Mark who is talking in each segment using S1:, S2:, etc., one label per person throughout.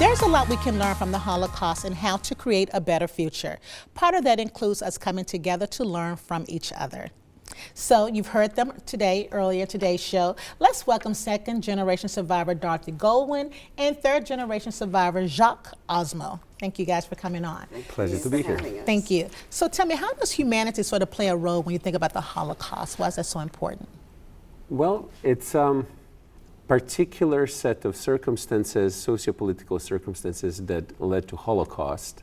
S1: There's a lot we can learn from the Holocaust and how to create a better future. Part of that includes us coming together to learn from each other. So you've heard them earlier today's show. Let's welcome second generation survivor Dorothy Goldwin and third generation survivor Jacques Ozmo. Thank you guys for coming on.
S2: Pleasure to be here.
S1: Thank you. So tell me, how does humanity sort of play a role when you think about the Holocaust? Why is that so important?
S2: Well, it's particular set of circumstances, sociopolitical circumstances that led to Holocaust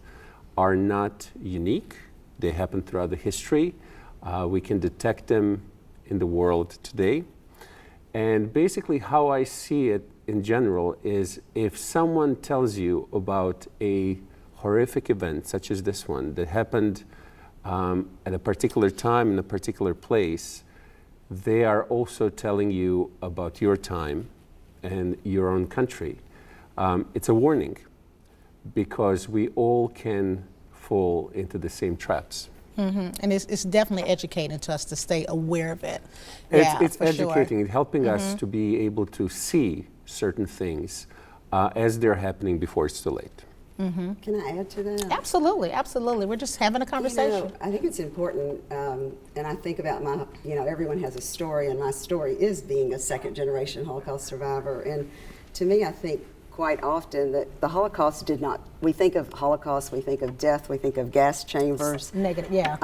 S2: are not unique. They happen throughout the history. We can detect them in the world today. And basically how I see it in general is if someone tells you about a horrific event such as this one that happened at a particular time in a particular place, they are also telling you about your time and your own country. It's a warning because we all can fall into the same traps.
S1: Mm-hmm. And it's definitely educating to us to stay aware of it.
S2: It's educating, it's helping us to be able to see certain things as they're happening before it's too late.
S3: Mm-hmm. Can I add to that?
S1: Absolutely, absolutely. We're just having a conversation.
S3: You know, I think it's important, and I think about everyone has a story, and my story is being a second generation Holocaust survivor. And to me, I think quite often that the Holocaust did not, we think of Holocaust, we think of death, we think of gas chambers.
S1: Negative, yeah.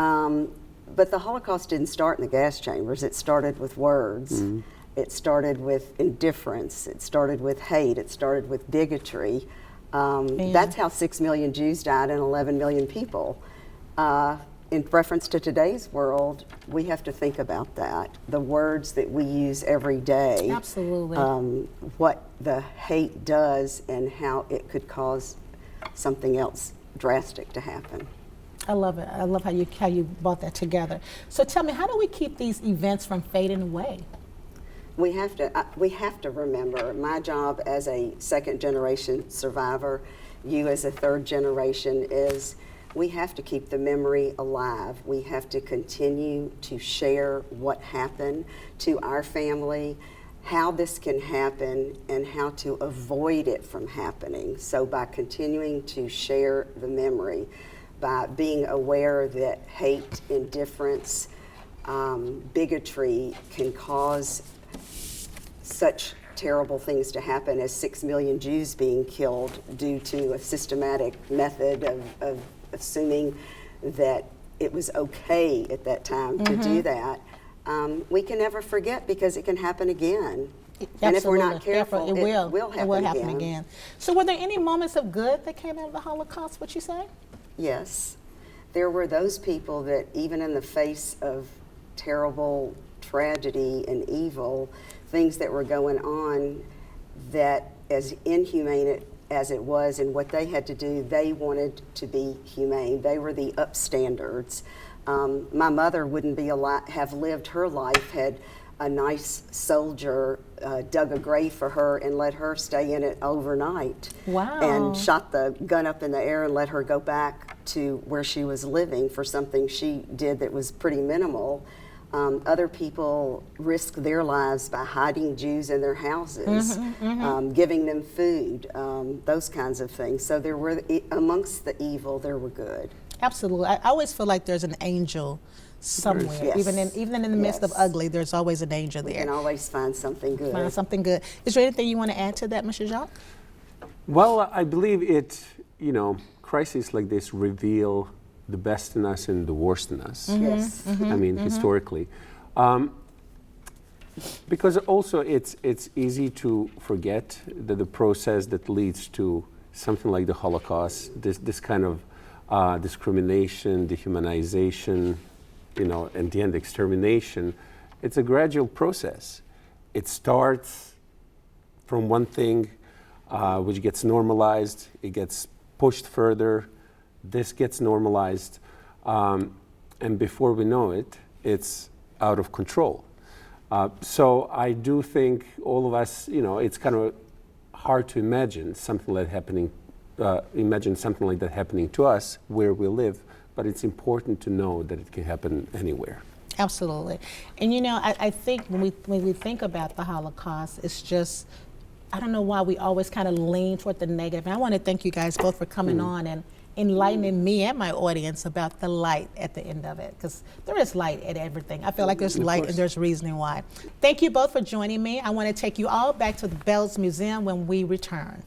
S3: But the Holocaust didn't start in the gas chambers. It started with words. Mm-hmm. It started with indifference. It started with hate. It started with bigotry. That's how 6 million Jews died and 11 million people. In reference to today's world, we have to think about that. The words that we use every day.
S1: Absolutely.
S3: What the hate does and how it could cause something else drastic to happen.
S1: I love it. I love how you brought that together. So tell me, how do we keep these events from fading away?
S3: We have to remember, my job as a second generation survivor, you as a third generation, is we have to keep the memory alive. We have to continue to share what happened to our family, how this can happen, and how to avoid it from happening. So by continuing to share the memory, by being aware that hate, indifference, bigotry can cause such terrible things to happen as 6 million Jews being killed due to a systematic method of assuming that it was okay at that time to do that. We can never forget because it can happen again.
S1: Absolutely.
S3: And if we're not careful, it will
S1: happen again. So were there any moments of good that came out of the Holocaust, would you say?
S3: Yes. There were those people that even in the face of terrible tragedy and evil, things that were going on, that as inhumane as it was and what they had to do, they wanted to be humane. They were the upstanders. My mother wouldn't be have lived her life had a nice soldier dug a grave for her and let her stay in it overnight.
S1: Wow.
S3: And shot the gun up in the air and let her go back to where she was living for something she did that was pretty minimal. Other people risk their lives by hiding Jews in their houses, giving them food, those kinds of things. So there were, amongst the evil, there were good.
S1: Absolutely. I always feel like there's an angel somewhere.
S3: Yes.
S1: Even in the midst of ugly, there's always an angel there.
S3: You can always find something good.
S1: Find something good. Is there anything you want to add to that, Mr. Jacques?
S2: Well, I believe crises like this reveal the best in us and the worst in us.
S3: Yes.
S2: I mean, historically. Because also it's easy to forget that the process that leads to something like the Holocaust, this kind of discrimination, dehumanization, and the end extermination, it's a gradual process. It starts from one thing which gets normalized, it gets pushed further, this gets normalized, and before we know it, it's out of control. So I do think all of us, it's kind of hard to imagine something like that happening to us where we live, but it's important to know that it can happen anywhere.
S1: Absolutely. And I think when we think about the Holocaust, it's just I don't know why we always kind of lean toward the negative. And I want to thank you guys both for coming on and enlightening me and my audience about the light at the end of it, because there is light at everything. I feel like there's light and there's reasoning why. Thank you both for joining me. I want to take you all back to the Bells Museum when we return.